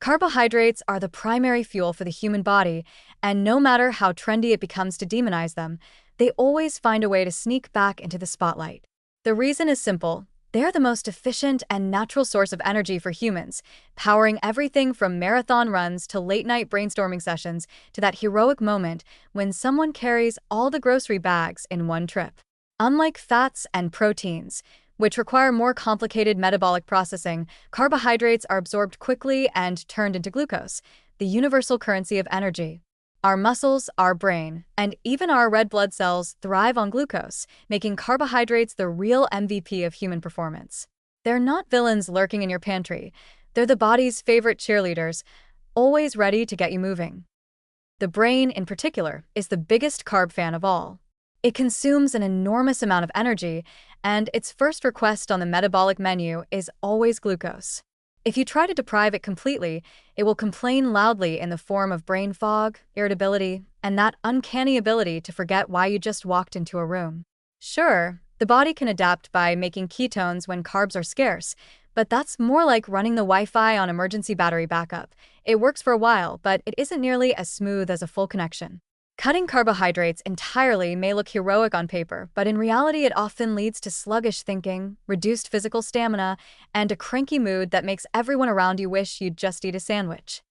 Carbohydrates are the primary fuel for the human body, and no matter how trendy it becomes to demonize them, they always find a way to sneak back into the spotlight. The reason is simple. They are the most efficient and natural source of energy for humans, powering everything from marathon runs to late-night brainstorming sessions to that heroic moment when someone carries all the grocery bags in one trip. Unlike fats and proteins, which require more complicated metabolic processing, carbohydrates are absorbed quickly and turned into glucose, the universal currency of energy. Our muscles, our brain, and even our red blood cells thrive on glucose, making carbohydrates the real MVP of human performance. They're not villains lurking in your pantry. They're the body's favorite cheerleaders, always ready to get you moving. The brain, in particular, is the biggest carb fan of all. It consumes an enormous amount of energy, and its first request on the metabolic menu is always glucose. If you try to deprive it completely, it will complain loudly in the form of brain fog, irritability, and that uncanny ability to forget why you just walked into a room. Sure, the body can adapt by making ketones when carbs are scarce, but that's more like running the Wi-Fi on emergency battery backup. It works for a while, but it isn't nearly as smooth as a full connection. Cutting carbohydrates entirely may look heroic on paper, but in reality it often leads to sluggish thinking, reduced physical stamina, and a cranky mood that makes everyone around you wish you'd just eat a sandwich.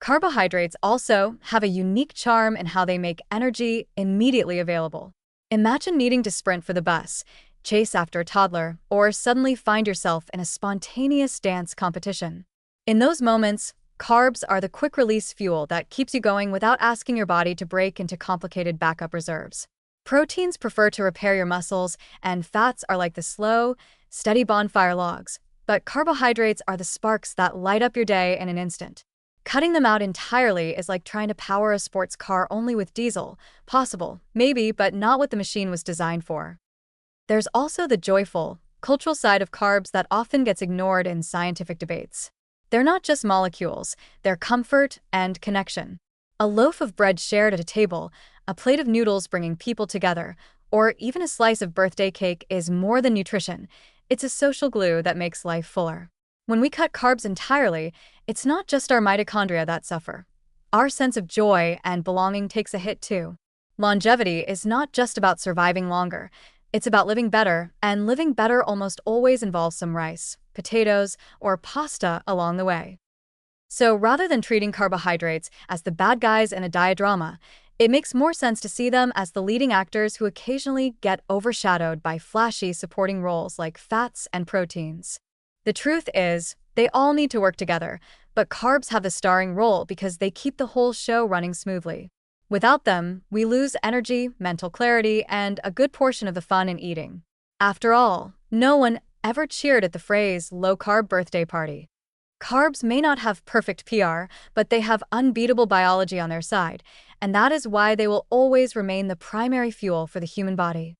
Carbohydrates also have a unique charm in how they make energy immediately available. Imagine needing to sprint for the bus, chase after a toddler, or suddenly find yourself in a spontaneous dance competition. In those moments, carbs are the quick-release fuel that keeps you going without asking your body to break into complicated backup reserves. Proteins prefer to repair your muscles, and fats are like the slow, steady bonfire logs. But carbohydrates are the sparks that light up your day in an instant. Cutting them out entirely is like trying to power a sports car only with diesel. Possible, maybe, but not what the machine was designed for. There's also the joyful, cultural side of carbs that often gets ignored in scientific debates. They're not just molecules, they're comfort and connection. A loaf of bread shared at a table, a plate of noodles bringing people together, or even a slice of birthday cake is more than nutrition. It's a social glue that makes life fuller. When we cut carbs entirely, it's not just our mitochondria that suffer. Our sense of joy and belonging takes a hit too. Longevity is not just about surviving longer. It's about living better, and living better almost always involves some rice, potatoes, or pasta along the way. So rather than treating carbohydrates as the bad guys in a diet drama, it makes more sense to see them as the leading actors who occasionally get overshadowed by flashy supporting roles like fats and proteins. The truth is, they all need to work together, but carbs have the starring role because they keep the whole show running smoothly. Without them, we lose energy, mental clarity, and a good portion of the fun in eating. After all, no one ever cheered at the phrase low-carb birthday party. Carbs may not have perfect PR, but they have unbeatable biology on their side, and that is why they will always remain the primary fuel for the human body.